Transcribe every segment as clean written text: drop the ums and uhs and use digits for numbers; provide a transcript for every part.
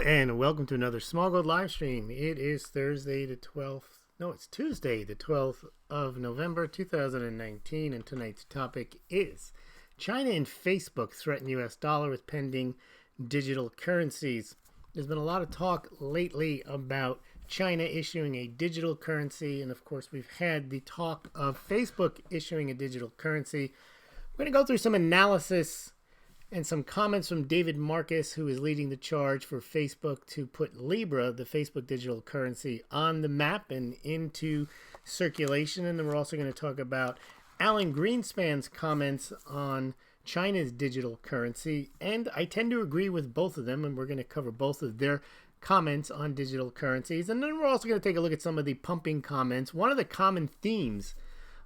and welcome to another Smaulgld live stream. It is Thursday the 12th. No, it's Tuesday the 12th of November 2019, and tonight's topic is China and Facebook threaten U.S. dollar with pending digital currencies. There's been a lot of talk lately about China issuing a digital currency, and of course we've had the talk of Facebook issuing a digital currency. We're going to go through some analysis and some comments from David Marcus, who is leading the charge for Facebook to put Libra, the Facebook digital currency, on the map and into circulation. And then we're also going to talk about Alan Greenspan's comments on China's digital currency. And I tend to agree with both of them, and we're going to cover both of their comments on digital currencies. And then we're also going to take a look at some of the pumping comments. One of the common themes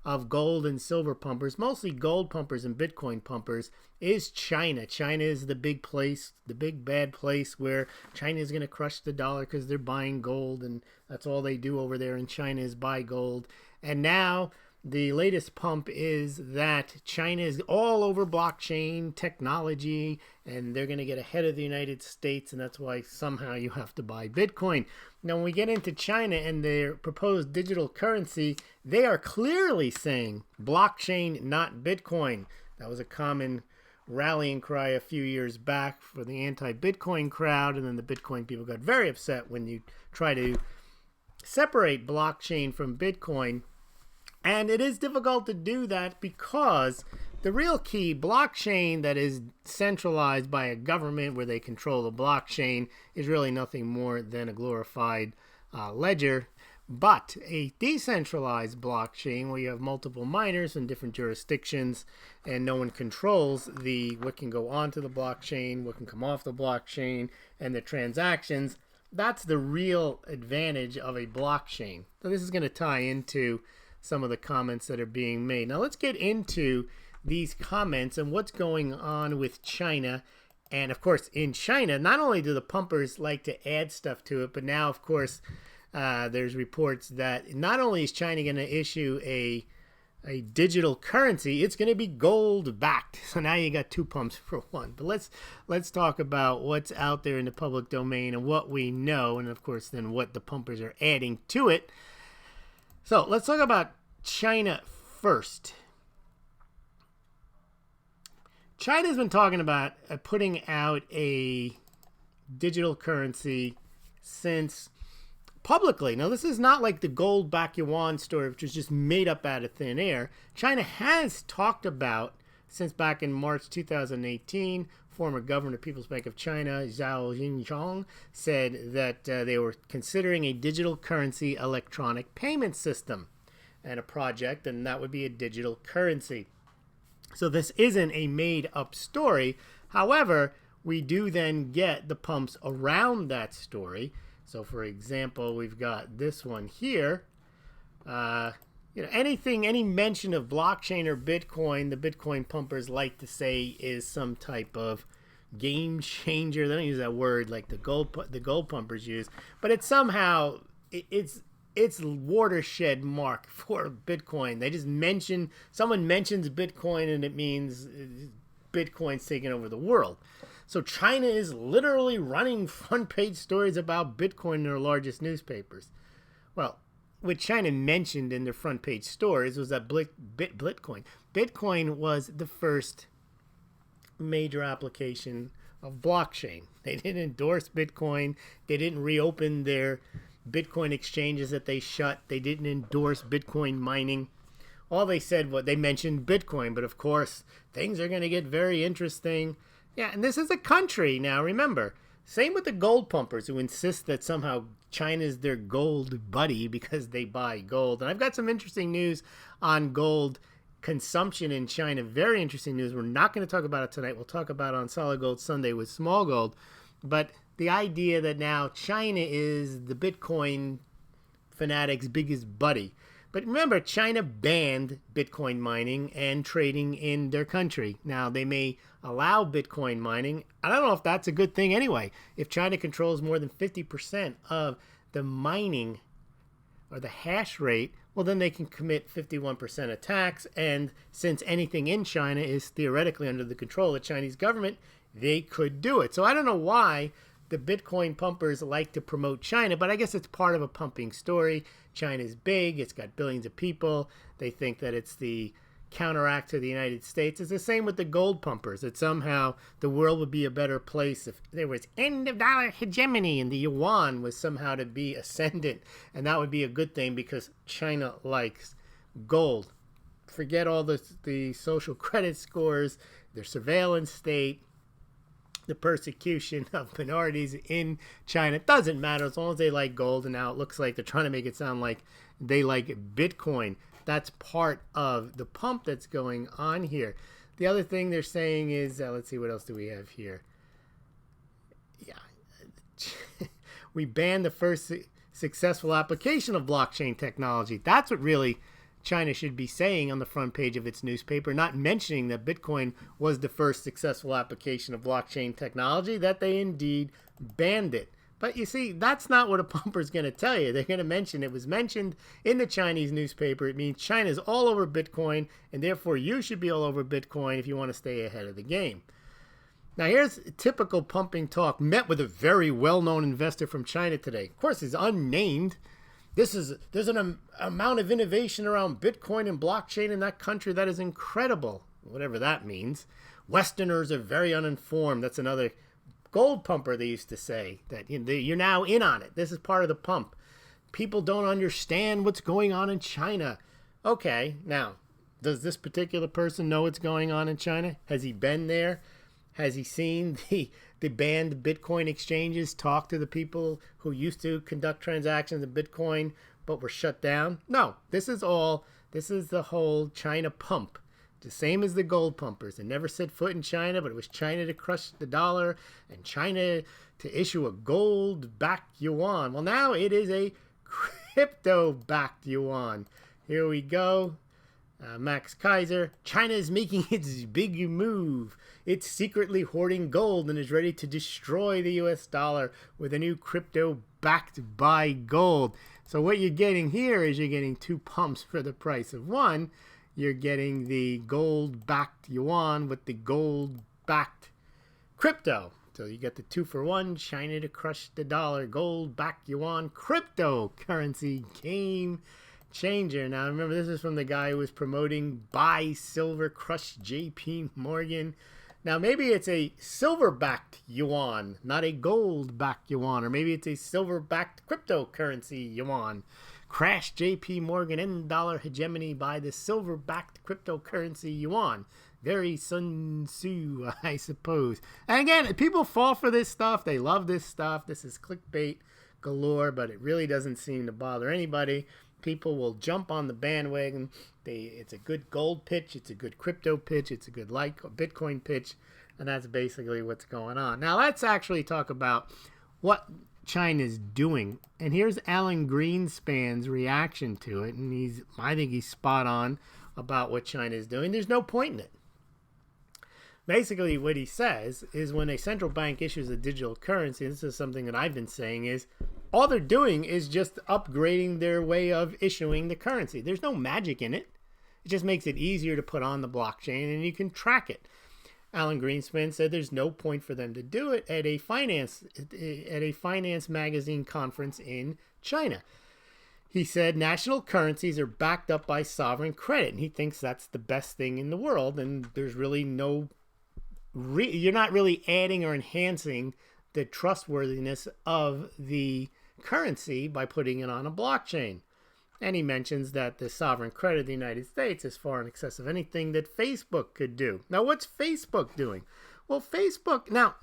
of gold and silver pumpers, mostly gold pumpers and Bitcoin pumpers, is China. China is the big place, the big bad place where China is going to crush the dollar because they're buying gold, and that's all they do over there in China is buy gold. And now the latest pump is that China is all over blockchain technology, and they're going to get ahead of the United States, and that's why somehow you have to buy Bitcoin. Now, when we get into China and their proposed digital currency, they are clearly saying blockchain, not Bitcoin. That was a common rallying cry a few years back for the anti-Bitcoin crowd, and then the Bitcoin people got very upset when you try to separate blockchain from Bitcoin. And it is difficult to do that because the real key, blockchain that is centralized by a government where they control the blockchain, is really nothing more than a glorified ledger. But a decentralized blockchain where you have multiple miners in different jurisdictions and no one controls what can go onto the blockchain, what can come off the blockchain, and the transactions, that's the real advantage of a blockchain. So this is going to tie into some of the comments that are being made. Now let's get into these comments and what's going on with China. And of course, in China, not only do the pumpers like to add stuff to it, but now, of course, there's reports that not only is China going to issue a digital currency, it's going to be gold backed. So now you got two pumps for one. But let's talk about what's out there in the public domain and what we know, and of course, then what the pumpers are adding to it. So let's talk about China first. China's been talking about putting out a digital currency since publicly. Now, this is not like the gold back yuan story, which was just made up out of thin air. China has talked about, since back in March 2018, former governor of People's Bank of China, Zhao Jinzhong, said that they were considering a digital currency electronic payment system and a project, and that would be a digital currency. So this isn't a made-up story. However, we do then get the pumps around that story. So, for example, we've got this one here. Any mention of blockchain or Bitcoin, the Bitcoin pumpers like to say is some type of game changer. They don't use that word like the gold pumpers use, but it's somehow it's watershed mark for Bitcoin. They just someone mentions Bitcoin and it means Bitcoin's taking over the world. So China is literally running front page stories about Bitcoin in their largest newspapers. Well, what China mentioned in their front page stories was that Bitcoin. Bitcoin was the first major application of blockchain. They didn't endorse Bitcoin. They didn't reopen their Bitcoin exchanges that they shut. They didn't endorse Bitcoin mining. All they said was they mentioned Bitcoin, but of course things are going to get very interesting. Yeah, and this is a country now, remember. Same with the gold pumpers who insist that somehow China is their gold buddy because they buy gold. And I've got some interesting news on gold consumption in China. Very interesting news. We're not going to talk about it tonight. We'll talk about it on Solid Gold Sunday with Smaulgld. But the idea that now China is the Bitcoin fanatics' biggest buddy. But remember, China banned Bitcoin mining and trading in their country. Now, they may allow Bitcoin mining. I don't know if that's a good thing anyway. If China controls more than 50% of the mining or the hash rate, well, then they can commit 51% of tax. And since anything in China is theoretically under the control of the Chinese government, they could do it. So I don't know why the Bitcoin pumpers like to promote China, but I guess it's part of a pumping story. China's big. It's got billions of people. They think that it's the counteract to the United States. It's the same with the gold pumpers, that somehow the world would be a better place if there was end of dollar hegemony and the yuan was somehow to be ascendant, and that would be a good thing because China likes gold. Forget all the social credit scores, their surveillance state, the persecution of minorities in China. It doesn't matter as long as they like gold, and now it looks like they're trying to make it sound like they like Bitcoin. That's part of the pump that's going on here. The other thing they're saying is, let's see, what else do we have here? Yeah. We banned the first successful application of blockchain technology. That's what really China should be saying on the front page of its newspaper, not mentioning that Bitcoin was the first successful application of blockchain technology, that they indeed banned it. But you see, that's not what a pumper's going to tell you. They're going to mention it was mentioned in the Chinese newspaper. It means China's all over Bitcoin, and therefore you should be all over Bitcoin if you want to stay ahead of the game. Now here's typical pumping talk met with a very well-known investor from China today. Of course, he's unnamed. There's an amount of innovation around Bitcoin and blockchain in that country that is incredible, whatever that means. Westerners are very uninformed. That's another gold pumper, they used to say, that you're now in on it. This is part of the pump. People don't understand what's going on in China. Okay, now, does this particular person know what's going on in China? Has he been there? Has he seen the banned Bitcoin exchanges, talk to the people who used to conduct transactions in Bitcoin but were shut down? No, this is the whole China pump. The same as the gold pumpers. They never set foot in China, but it was China to crush the dollar and China to issue a gold-backed yuan. Well, now it is a crypto-backed yuan. Here we go. Max Kaiser. China is making its big move. It's secretly hoarding gold and is ready to destroy the US dollar with a new crypto backed by gold. So what you're getting here is you're getting two pumps for the price of one. You're getting the gold-backed yuan with the gold-backed crypto. So you get the 2-for-1, China to crush the dollar, gold-backed yuan, cryptocurrency game changer. Now remember, this is from the guy who was promoting buy silver, crush JP Morgan. Now maybe it's a silver-backed yuan, not a gold-backed yuan, or maybe it's a silver-backed cryptocurrency yuan. Crash JP Morgan end dollar hegemony by the silver-backed cryptocurrency yuan. Very Sun Tzu, I suppose. And again, people fall for this stuff. They love this stuff. This is clickbait galore, but it really doesn't seem to bother anybody. People will jump on the bandwagon. It's a good gold pitch. It's a good crypto pitch. It's a good Bitcoin pitch. And that's basically what's going on. Now, let's actually talk about what China's doing. And here's Alan Greenspan's reaction to it. And I think he's spot on about what China's doing. There's no point in it. Basically, what he says is when a central bank issues a digital currency, this is something that I've been saying, is all they're doing is just upgrading their way of issuing the currency. There's no magic in it. It just makes it easier to put on the blockchain and you can track it. Alan Greenspan said there's no point for them to do it at a finance magazine conference in China. He said national currencies are backed up by sovereign credit, and he thinks that's the best thing in the world, and there's really you're not really adding or enhancing the trustworthiness of the currency by putting it on a blockchain. And he mentions that the sovereign credit of the United States is far in excess of anything that Facebook could do. Now, what's Facebook doing? Well, Facebook, now,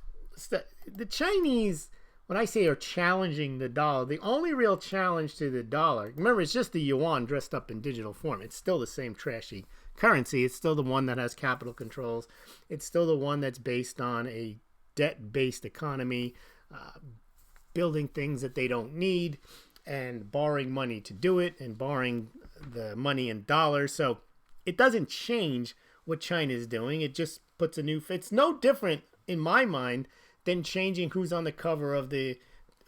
the Chinese, when I say are challenging the dollar, the only real challenge to the dollar, remember, it's just the yuan dressed up in digital form. It's still the same trashy currency. It's still the one that has capital controls. It's still the one that's based on a debt-based economy, building things that they don't need, and borrowing money to do it, and borrowing the money in dollars. So it doesn't change what China is doing. It just puts it's no different in my mind than changing who's on the cover of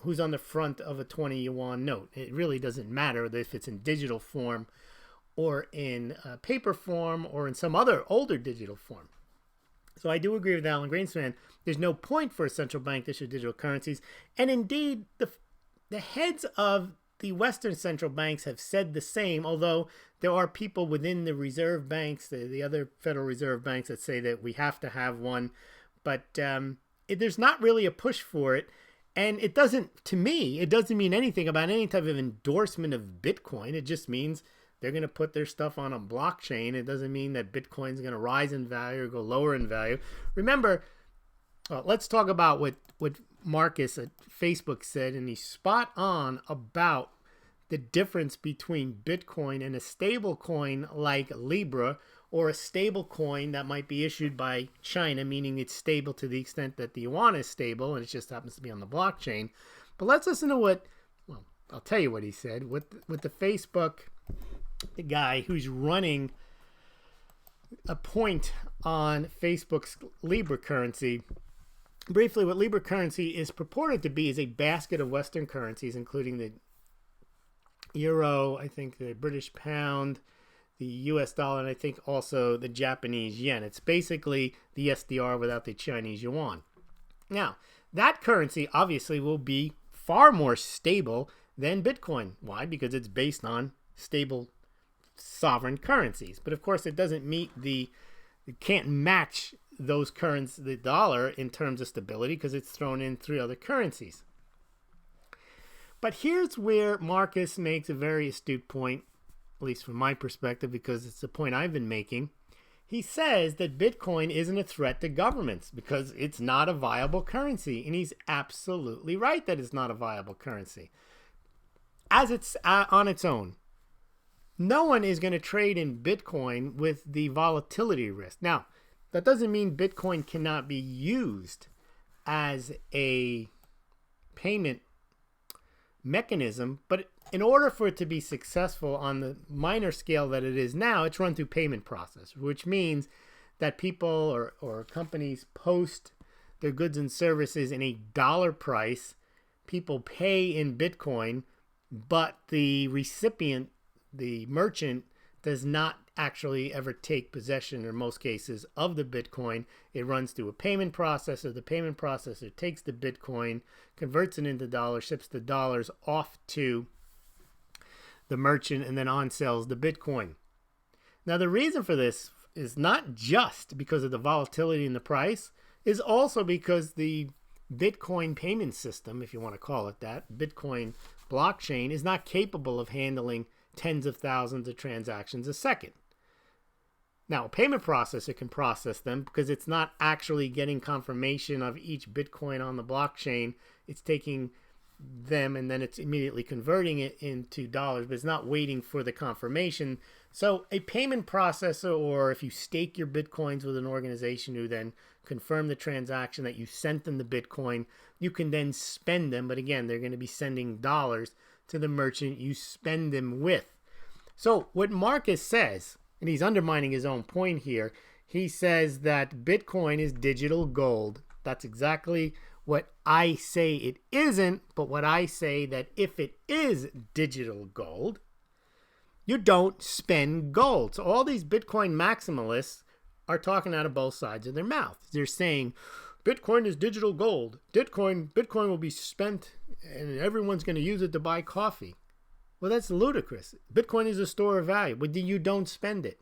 who's on the front of a 20 yuan note. It really doesn't matter if it's in digital form or in paper form or in some other older digital form. So I do agree with Alan Greenspan. There's no point for a central bank to issue digital currencies. And indeed, the heads of the Western central banks have said the same, although there are people within the reserve banks, the other Federal Reserve banks, that say that we have to have one. But there's not really a push for it. And it doesn't, to me, it doesn't mean anything about any type of endorsement of Bitcoin. It just means they're going to put their stuff on a blockchain. It doesn't mean that Bitcoin's going to rise in value or go lower in value. Remember, let's talk about what Marcus at Facebook said, and he's spot on about the difference between Bitcoin and a stable coin like Libra, or a stable coin that might be issued by China, meaning it's stable to the extent that the yuan is stable and it just happens to be on the blockchain. But let's listen to I'll tell you what he said with the Facebook, the guy who's running a point on Facebook's Libra currency. Briefly, what Libra currency is purported to be is a basket of Western currencies, including the euro, I think the British pound, the US dollar, and I think also the Japanese yen. It's basically the SDR without the Chinese yuan. Now, that currency obviously will be far more stable than Bitcoin. Why? Because it's based on stable sovereign currencies. But of course, it doesn't meet it can't match those currencies, the dollar, in terms of stability, because it's thrown in 3 other currencies. But here's where Marcus makes a very astute point, at least from my perspective, because it's the point I've been making. He says that Bitcoin isn't a threat to governments because it's not a viable currency. And he's absolutely right that it's not a viable currency. As it's on its own, no one is going to trade in Bitcoin with the volatility risk. Now, that doesn't mean Bitcoin cannot be used as a payment mechanism, but in order for it to be successful on the minor scale that it is now, it's run through payment process, which means that people or companies post their goods and services in a dollar price. People pay in Bitcoin, but the recipient, the merchant, does not actually ever take possession, in most cases, of the Bitcoin. It runs through a payment processor. The payment processor takes the Bitcoin, converts it into dollars, ships the dollars off to the merchant, and then on-sells the Bitcoin. Now, the reason for this is not just because of the volatility in the price, is also because the Bitcoin payment system, if you want to call it that, Bitcoin blockchain, is not capable of handling tens of thousands of transactions a second. Now, a payment processor can process them because it's not actually getting confirmation of each Bitcoin on the blockchain. It's taking them and then it's immediately converting it into dollars, but it's not waiting for the confirmation. So a payment processor, or if you stake your Bitcoins with an organization who then confirm the transaction that you sent them the Bitcoin, you can then spend them. But again, they're going to be sending dollars to the merchant you spend them with. So what Marcus says, and he's undermining his own point here, he says that Bitcoin is digital gold. That's exactly what I say it isn't, but what I say that if it is digital gold, you don't spend gold. So all these Bitcoin maximalists are talking out of both sides of their mouth. They're saying Bitcoin is digital gold. Bitcoin will be spent and everyone's going to use it to buy coffee. Well, that's ludicrous. Bitcoin is a store of value, but you don't spend it.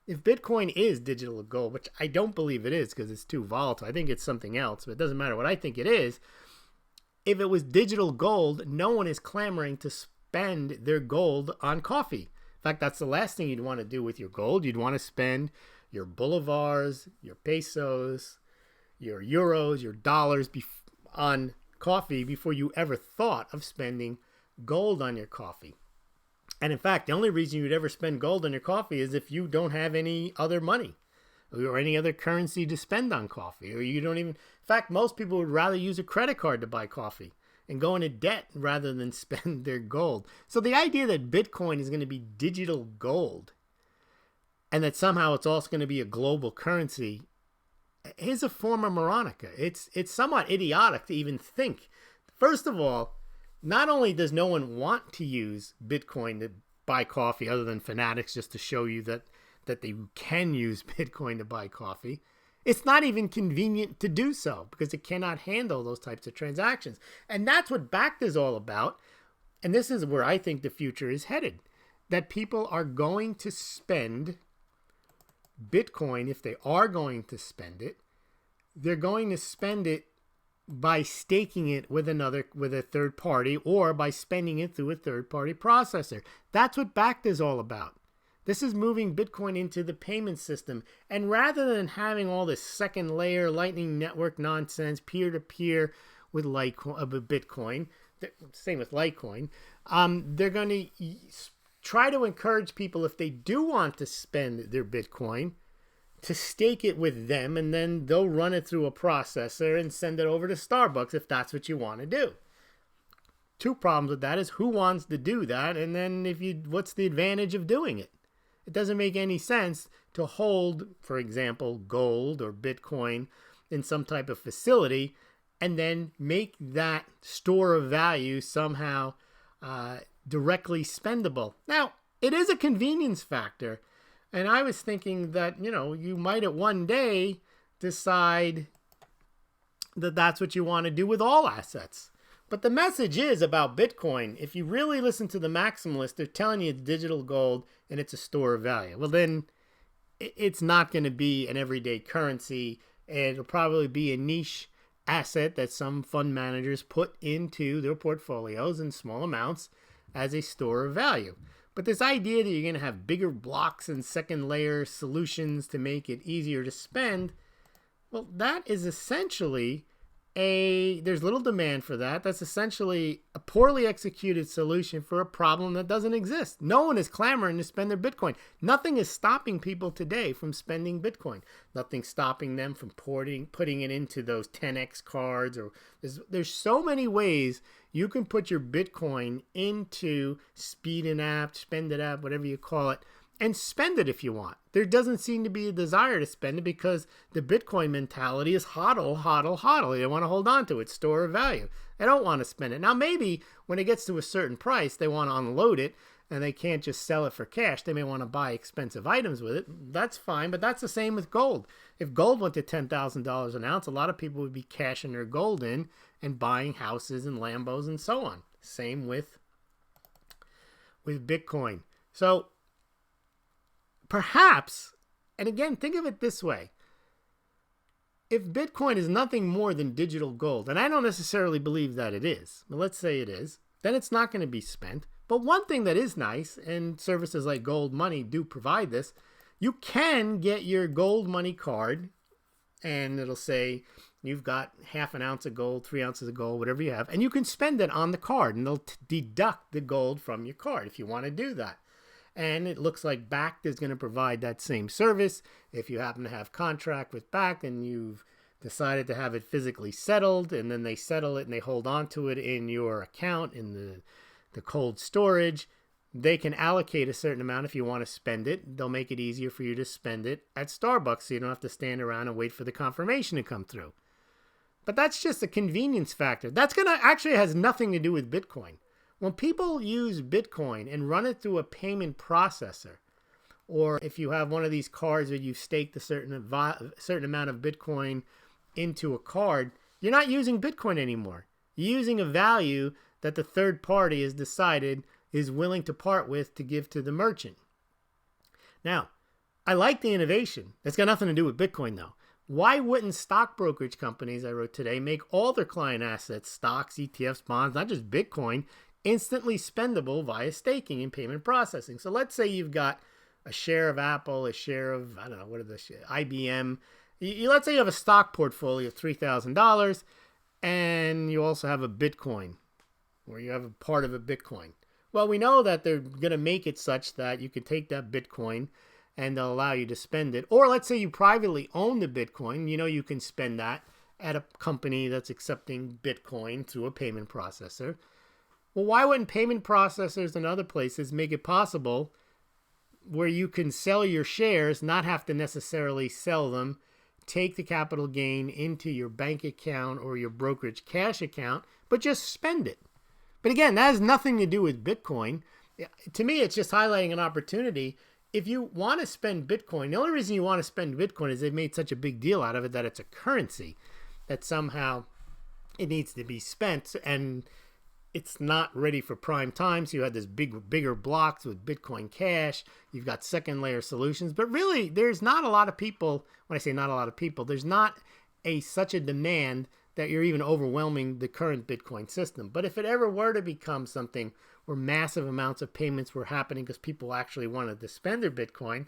If Bitcoin is digital gold, which I don't believe it is because it's too volatile, I think it's something else, but it doesn't matter what I think it is. If it was digital gold, no one is clamoring to spend their gold on coffee. In fact, that's the last thing you'd want to do with your gold. You'd want to spend your bolivars, your pesos, your euros, your dollars on coffee before you ever thought of spending gold on your coffee. And in fact, the only reason you'd ever spend gold on your coffee is if you don't have any other money or any other currency to spend on coffee, or you don't even, in fact, most people would rather use a credit card to buy coffee and go into debt rather than spend their gold. So the idea that Bitcoin is going to be digital gold and that somehow it's also going to be a global currency is a form of moronica. It's somewhat idiotic to even think. First of all, not only does no one want to use Bitcoin to buy coffee other than fanatics just to show you that they can use Bitcoin to buy coffee, It's not even convenient to do so because it cannot handle those types of transactions. And that's what BACT is all about. And this is where I think the future is headed, that people are going to spend Bitcoin. If they are going to spend it, they're going to spend it by staking it with a third party, or by spending it through a third party processor. That's what BACT is all about. This is moving Bitcoin into the payment system. And rather than having all this second layer Lightning Network nonsense, peer-to-peer with Bitcoin, same with Litecoin, they're going to try to encourage people, if they do want to spend their Bitcoin, to stake it with them, and then they'll run it through a processor and send it over to Starbucks if that's what you want to do. Two problems with that is, who wants to do that? And then what's the advantage of doing it? It doesn't make any sense to hold, for example, gold or Bitcoin in some type of facility and then make that store of value somehow directly spendable. Now, it is a convenience factor. And I was thinking that, you might at one day decide that that's what you want to do with all assets. But the message is about Bitcoin. If you really listen to the maximalists, they're telling you it's digital gold and it's a store of value. Well, then it's not going to be an everyday currency. It'll probably be a niche asset that some fund managers put into their portfolios in small amounts as a store of value. But this idea that you're going to have bigger blocks and second layer solutions to make it easier to spend, well, that is essentially there's little demand for that. That's essentially a poorly executed solution for a problem that doesn't exist. No one is clamoring to spend their Bitcoin. Nothing is stopping people today from spending Bitcoin. Nothing's stopping them from putting it into those 10x cards. Or there's so many ways you can put your Bitcoin into Speed an app, Spend it app, whatever you call it, and spend it if you want. There doesn't seem to be a desire to spend it because the Bitcoin mentality is hodl, hodl, hodl. They want to hold on to it, store of value. They don't want to spend it. Now, maybe when it gets to a certain price, they want to unload it and they can't just sell it for cash. They may want to buy expensive items with it. That's fine, but that's the same with gold. If gold went to $10,000 an ounce, a lot of people would be cashing their gold in and buying houses and Lambos and so on. Same with Bitcoin. So perhaps, and again, think of it this way. If Bitcoin is nothing more than digital gold, and I don't necessarily believe that it is, but let's say it is, then it's not going to be spent. But one thing that is nice, and services like Gold Money do provide this, you can get your Gold Money card, and it'll say you've got half an ounce of gold, 3 ounces of gold, whatever you have, and you can spend it on the card, and they'll deduct the gold from your card if you want to do that. And it looks like BACT is going to provide that same service. If you happen to have contract with BACT and you've decided to have it physically settled, and then they settle it and they hold on to it in your account in the cold storage, they can allocate a certain amount if you want to spend it. They'll make it easier for you to spend it at Starbucks so you don't have to stand around and wait for the confirmation to come through. But that's just a convenience factor. That's going to actually has nothing to do with Bitcoin. When people use Bitcoin and run it through a payment processor, or if you have one of these cards where you've staked a certain amount of Bitcoin into a card, you're not using Bitcoin anymore. You're using a value that the third party has decided is willing to part with to give to the merchant. Now, I like the innovation. It's got nothing to do with Bitcoin, though. Why wouldn't stock brokerage companies, I wrote today, make all their client assets, stocks, ETFs, bonds, not just Bitcoin, instantly spendable via staking and payment processing? So let's say you've got a share of Apple, a share of, I don't know, what are the IBM. Let's say you have a stock portfolio of $3,000 and you also have a Bitcoin, or you have a part of a Bitcoin. Well, we know that they're going to make it such that you could take that Bitcoin and they'll allow you to spend it. Or let's say you privately own the Bitcoin. You can spend that at a company that's accepting Bitcoin through a payment processor. Well, why wouldn't payment processors and other places make it possible where you can sell your shares, not have to necessarily sell them, take the capital gain into your bank account or your brokerage cash account, but just spend it? But again, that has nothing to do with Bitcoin. To me, it's just highlighting an opportunity. if you want to spend Bitcoin, the only reason you want to spend Bitcoin is they've made such a big deal out of it that it's a currency, that somehow it needs to be spent, and it's not ready for prime time. So you had this bigger blocks with Bitcoin Cash. You've got second layer solutions, but really there's not a lot of people. When I say not a lot of people, there's not such a demand that you're even overwhelming the current Bitcoin system. But if it ever were to become something where massive amounts of payments were happening because people actually wanted to spend their Bitcoin,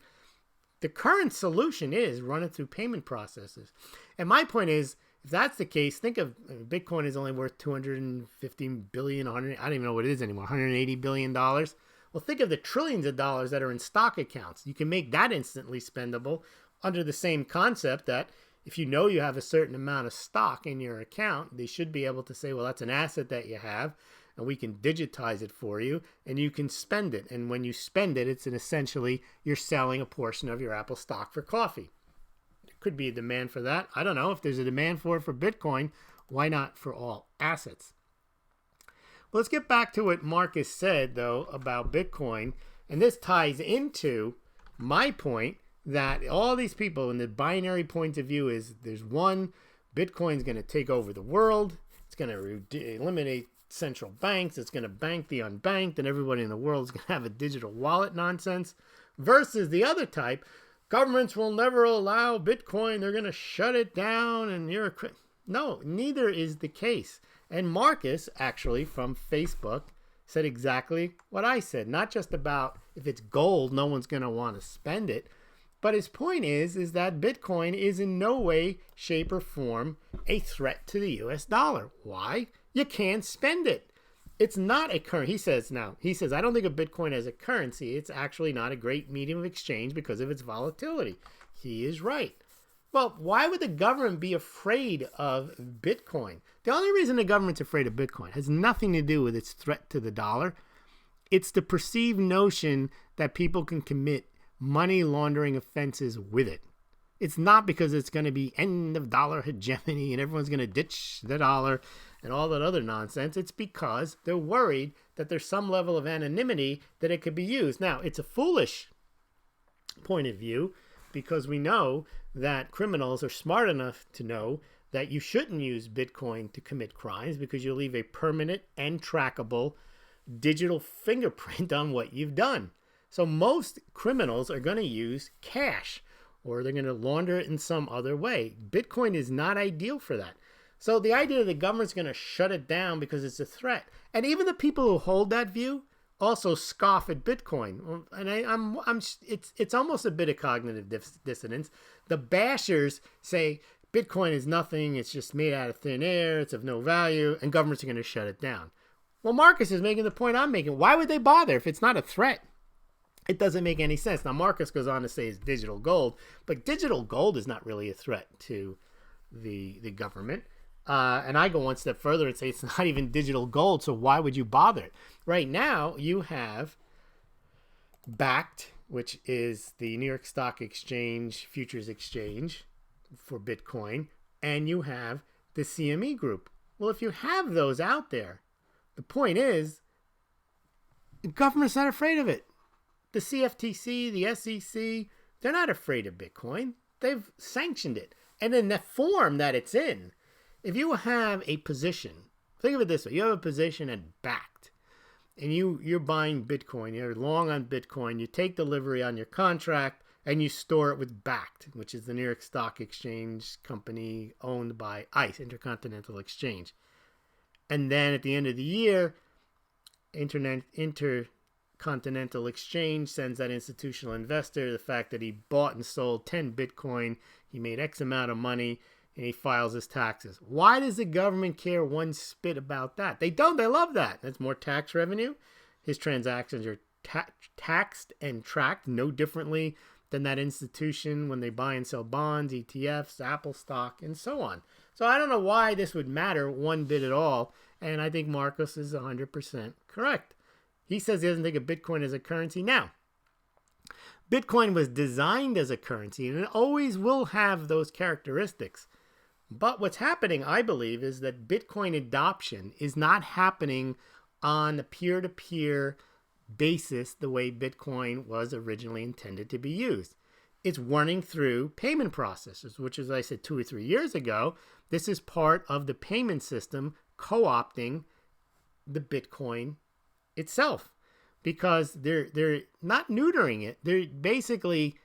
the current solution is run it through payment processes. And my point is, if that's the case, think of Bitcoin is only worth 250 billion, 100, I don't even know what it is anymore, 180 billion dollars. Well, think of the trillions of dollars that are in stock accounts. You can make that instantly spendable under the same concept that if you know you have a certain amount of stock in your account, they should be able to say, well, that's an asset that you have, and we can digitize it for you, and you can spend it. And when you spend it, it's essentially you're selling a portion of your Apple stock for coffee. Could be a demand for that. I don't know. If there's a demand for it for Bitcoin, why not for all assets? Well, let's get back to what Marcus said, though, about Bitcoin. And this ties into my point that all these people in the binary point of view is there's one, Bitcoin's going to take over the world. It's going to eliminate central banks. It's going to bank the unbanked, and everybody in the world is going to have a digital wallet nonsense. Versus the other type, governments will never allow Bitcoin. They're going to shut it down, and no, neither is the case. And Marcus, actually, from Facebook, said exactly what I said. Not just about if it's gold, no one's going to want to spend it. But his point is that Bitcoin is in no way, shape, or form a threat to the US dollar. Why? You can't spend it. It's not a currency. He says, I don't think of Bitcoin as a currency. It's actually not a great medium of exchange because of its volatility. He is right. Well, why would the government be afraid of Bitcoin? The only reason the government's afraid of Bitcoin has nothing to do with its threat to the dollar. It's the perceived notion that people can commit money laundering offenses with it. It's not because it's going to be end of dollar hegemony and everyone's going to ditch the dollar and all that other nonsense. It's because they're worried that there's some level of anonymity that it could be used. Now, it's a foolish point of view because we know that criminals are smart enough to know that you shouldn't use Bitcoin to commit crimes because you'll leave a permanent and trackable digital fingerprint on what you've done. So most criminals are going to use cash, or they're going to launder it in some other way. Bitcoin is not ideal for that. So the idea that the government's going to shut it down because it's a threat, and even the people who hold that view also scoff at Bitcoin. And it's almost a bit of cognitive dissonance. The bashers say Bitcoin is nothing. It's just made out of thin air. It's of no value, and governments are going to shut it down. Well, Marcus is making the point I'm making. Why would they bother if it's not a threat? It doesn't make any sense. Now, Marcus goes on to say it's digital gold, but digital gold is not really a threat to the government. And I go one step further and say it's not even digital gold, so why would you bother? Right now, you have Bakkt, which is the New York Stock Exchange Futures Exchange for Bitcoin, and you have the CME Group. Well, if you have those out there, the point is the government's not afraid of it. The CFTC, the SEC, they're not afraid of Bitcoin. They've sanctioned it. And in the form that it's in, if you have a position, think of it this way, you have a position at Bakkt, and you're buying Bitcoin, you're long on Bitcoin, you take delivery on your contract, and you store it with Bakkt, which is the New York Stock Exchange company owned by ICE, Intercontinental Exchange. And then at the end of the year, Intercontinental Exchange sends that institutional investor the fact that he bought and sold 10 Bitcoin, he made X amount of money, and he files his taxes. Why does the government care one spit about that? They don't. They love that. That's more tax revenue. His transactions are taxed and tracked no differently than that institution when they buy and sell bonds, ETFs, Apple stock, and so on. So I don't know why this would matter one bit at all, and I think Marcus is 100% correct. He says he doesn't think of Bitcoin as a currency. Now, Bitcoin was designed as a currency, and it always will have those characteristics. But what's happening, I believe, is that Bitcoin adoption is not happening on the peer-to-peer basis the way Bitcoin was originally intended to be used. It's running through payment processors, which, as I said 2 or 3 years ago, this is part of the payment system co-opting the Bitcoin itself, because they're not neutering it. They're basically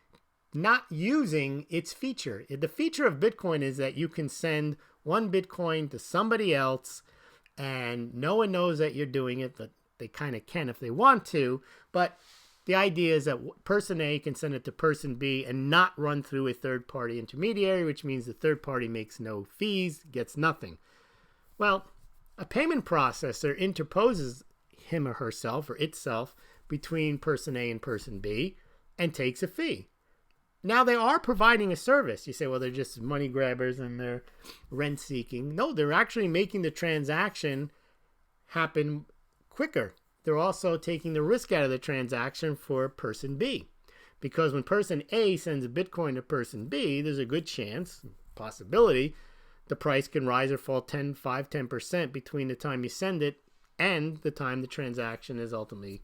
not using its feature. The feature of Bitcoin is that you can send one Bitcoin to somebody else and no one knows that you're doing it, but they kind of can if they want to. But the idea is that person A can send it to person B and not run through a third-party intermediary, which means the third party makes no fees, gets nothing. Well, a payment processor interposes him or herself or itself between person A and person B and takes a fee. Now, they are providing a service. You say, well, they're just money grabbers and they're rent seeking. No, they're actually making the transaction happen quicker. They're also taking the risk out of the transaction for person B. Because when person A sends a Bitcoin to person B, there's a good chance, possibility, the price can rise or fall 10% between the time you send it and the time the transaction is ultimately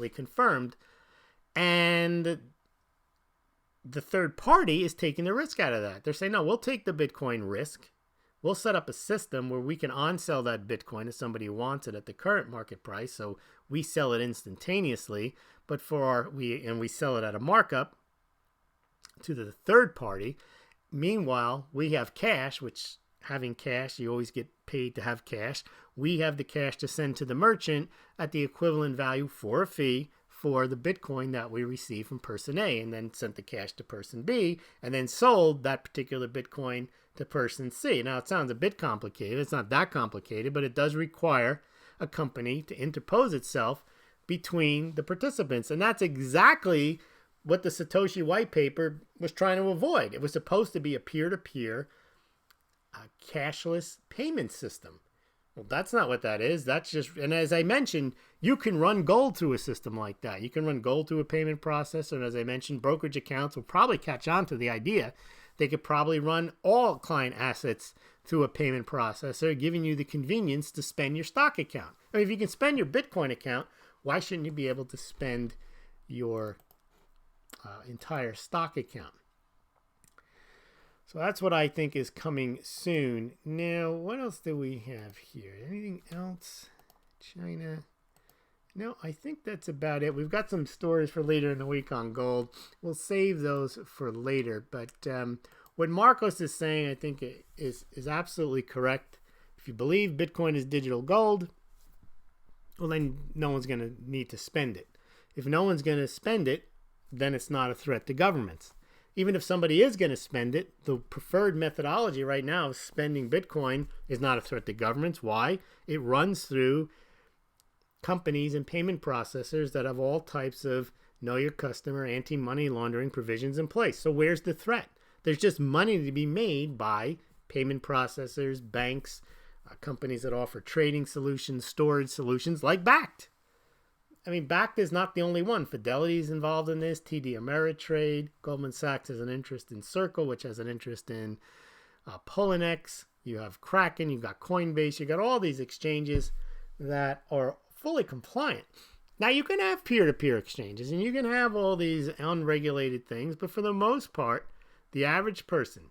confirmed. And the third party is taking the risk out of that. They're saying, no, we'll take the Bitcoin risk. We'll set up a system where we can on-sell that Bitcoin if somebody wants it at the current market price. So we sell it instantaneously, but we sell it at a markup to the third party. Meanwhile, we have cash, which having cash, you always get paid to have cash. We have the cash to send to the merchant at the equivalent value for a fee for the Bitcoin that we received from person A, and then sent the cash to person B, and then sold that particular Bitcoin to person C. Now, it sounds a bit complicated. It's not that complicated, but it does require a company to interpose itself between the participants. And that's exactly what the Satoshi white paper was trying to avoid. It was supposed to be a peer-to-peer cashless payment system. Well, that's not what that is. That's just, and as I mentioned, you can run gold through a system like that. You can run gold through a payment processor. And as I mentioned, brokerage accounts will probably catch on to the idea. They could probably run all client assets through a payment processor, giving you the convenience to spend your stock account. I mean, if you can spend your Bitcoin account, why shouldn't you be able to spend your entire stock account? So that's what I think is coming soon. Now, what else do we have here? Anything else? China? No, I think that's about it. We've got some stories for later in the week on gold. We'll save those for later. But what Marcos is saying, I think, is absolutely correct. If you believe Bitcoin is digital gold, well, then no one's going to need to spend it. If no one's going to spend it, then it's not a threat to governments. Even if somebody is going to spend it, the preferred methodology right now of spending Bitcoin is not a threat to governments. Why? It runs through companies and payment processors that have all types of know your customer, anti-money laundering provisions in place. So where's the threat? There's just money to be made by payment processors, banks, companies that offer trading solutions, storage solutions like Bakkt. I mean, Bakkt is not the only one. Fidelity is involved in this. TD Ameritrade. Goldman Sachs has an interest in Circle, which has an interest in Poloniex. You have Kraken. You've got Coinbase. You've got all these exchanges that are fully compliant. Now, you can have peer-to-peer exchanges, and you can have all these unregulated things, but for the most part, the average person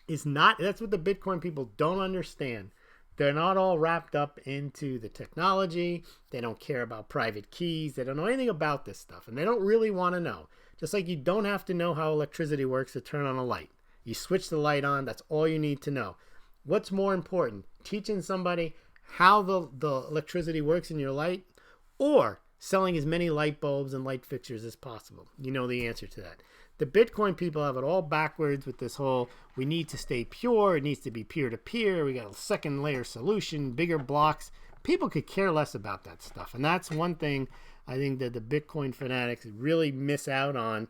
is not. That's what the Bitcoin people don't understand. They're not all wrapped up into the technology. They don't care about private keys. They don't know anything about this stuff, and they don't really want to know. Just like you don't have to know how electricity works to turn on a light. You switch the light on. That's all you need to know. What's more important? Teaching somebody how the electricity works in your light, or selling as many light bulbs and light fixtures as possible? You know the answer to that. The Bitcoin people have it all backwards with this whole, we need to stay pure, it needs to be peer-to-peer, we got a second layer solution, bigger blocks. People could care less about that stuff. And that's one thing I think that the Bitcoin fanatics really miss out on,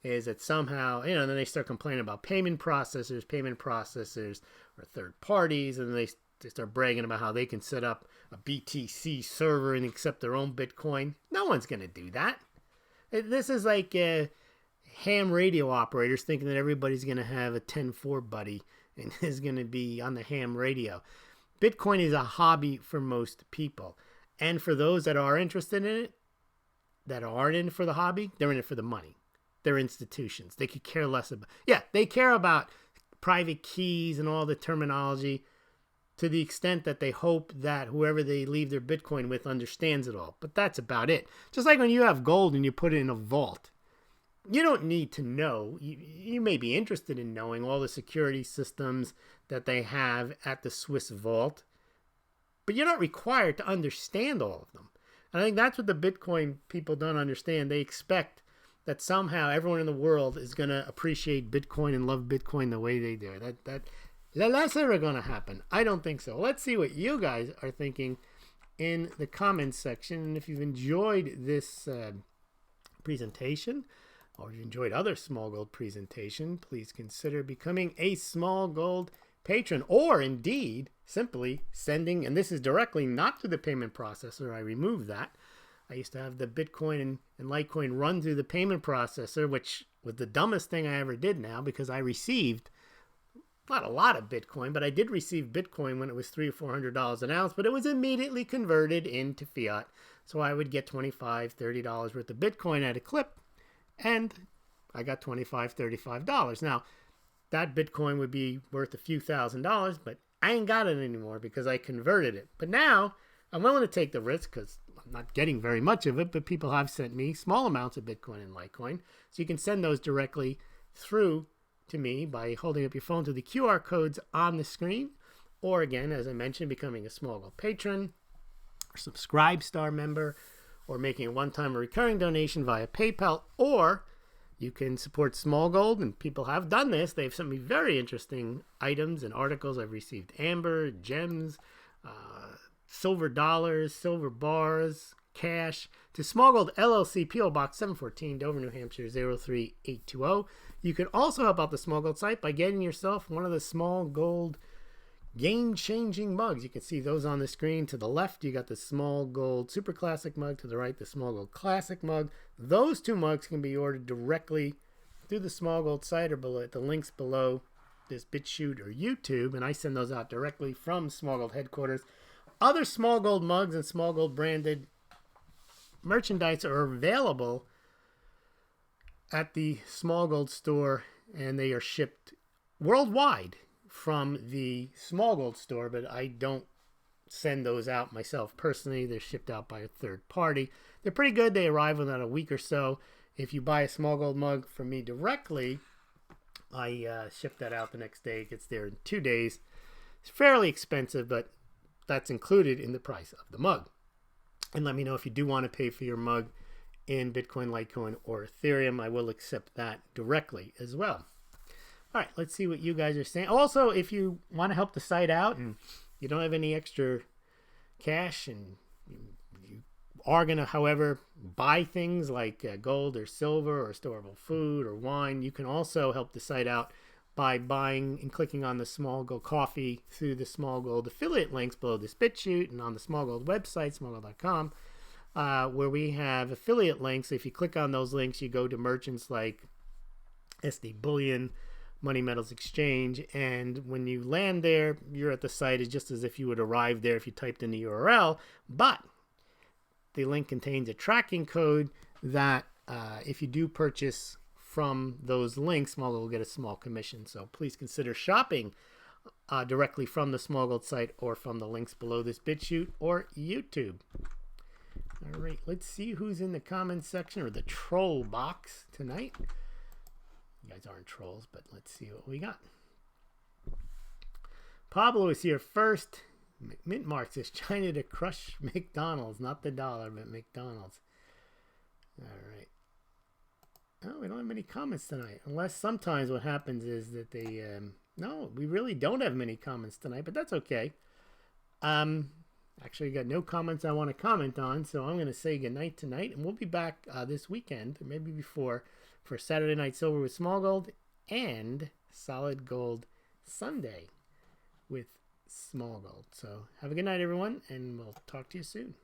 is that somehow, then they start complaining about payment processors or third parties, and they start bragging about how they can set up a BTC server and accept their own Bitcoin. No one's going to do that. This is like ham radio operators thinking that everybody's going to have a 10-4 buddy and is going to be on the ham radio. Bitcoin is a hobby for most people. And for those that are interested in it, that aren't in it for the hobby, they're in it for the money. They're institutions. They could care less about, they care about private keys and all the terminology to the extent that they hope that whoever they leave their Bitcoin with understands it all. But that's about it. Just like when you have gold and you put it in a vault, you don't need to know. You may be interested in knowing all the security systems that they have at the Swiss vault, but you're not required to understand all of them. And I think that's what the Bitcoin people don't understand. They expect that somehow everyone in the world is going to appreciate Bitcoin and love Bitcoin the way they do. That's never going to happen. I don't think so. Let's see what you guys are thinking in the comments section. And if you've enjoyed this presentation, or if you enjoyed other Smaulgld presentation, please consider becoming a Smaulgld patron, or indeed simply sending, and this is directly not through the payment processor. I removed that. I used to have the Bitcoin and Litecoin run through the payment processor, which was the dumbest thing I ever did now, because I received not a lot of Bitcoin, but I did receive Bitcoin when it was $300 or $400 an ounce, but it was immediately converted into fiat. So I would get $25, $30 worth of Bitcoin at a clip, and I got $25, $35. Now, that Bitcoin would be worth a few $1,000s, but I ain't got it anymore because I converted it. But now I'm willing to take the risk because I'm not getting very much of it, but people have sent me small amounts of Bitcoin and Litecoin. So you can send those directly through to me by holding up your phone to the QR codes on the screen, or again, as I mentioned, becoming a Smaulgld patron or Subscribe Star member, or making a one-time or recurring donation via PayPal, or you can support Smaulgld, and people have done this. They've sent me very interesting items and articles. I've received amber, gems, silver dollars, silver bars, cash to Smaulgld LLC, P.O. Box 714, Dover, New Hampshire 03820. You can also help out the Smaulgld site by getting yourself one of the Smaulgld game-changing mugs. You can see those on the screen. To the left, you got the Smaulgld Super Classic mug. To the right, the Smaulgld Classic mug. Those two mugs can be ordered directly through the Smaulgld site or below the links below this BitChute or YouTube, and I send those out directly from Smaulgld headquarters. Other Smaulgld mugs and Smaulgld branded merchandise are available at the Smaulgld store, and they are shipped worldwide from the Smaulgld store, but I don't send those out myself personally. They're shipped out by a third party. They're pretty good. They arrive within a week or so. If you buy a Smaulgld mug from me directly, I ship that out the next day. It gets there in 2 days. It's fairly expensive, but that's included in the price of the mug. And let me know if you do want to pay for your mug in Bitcoin, Litecoin, or Ethereum. I will accept that directly as well. All right, let's see what you guys are saying. Also, if you want to help the site out and you don't have any extra cash and you are going to, however, buy things like gold or silver or storable food or wine, you can also help the site out by buying and clicking on the Smaulgld coffee through the Smaulgld affiliate links below this BitChute and on the Smaulgld website, smaulgld.com, where we have affiliate links. If you click on those links, you go to merchants like SD Bullion, Money Metals Exchange, and when you land there, you're at the site is just as if you would arrive there if you typed in the URL, but the link contains a tracking code that if you do purchase from those links, Smaulgld will get a small commission. So please consider shopping directly from the Smaulgld site or from the links below this BitChute or YouTube. All right, let's see who's in the comments section or the troll box tonight. You guys aren't trolls, but let's see what we got. Pablo is here first. Mint Mark says China to crush McDonald's, not the dollar, but McDonald's. All right. Oh, we don't have many comments tonight. Unless sometimes what happens is that they... no, we really don't have many comments tonight, but that's okay. Actually, got no comments I want to comment on, so I'm going to say goodnight tonight, and we'll be back this weekend, or maybe before, for Saturday Night Silver with Smaulgld and Solid Gold Sunday with Smaulgld. So have a good night, everyone, and we'll talk to you soon.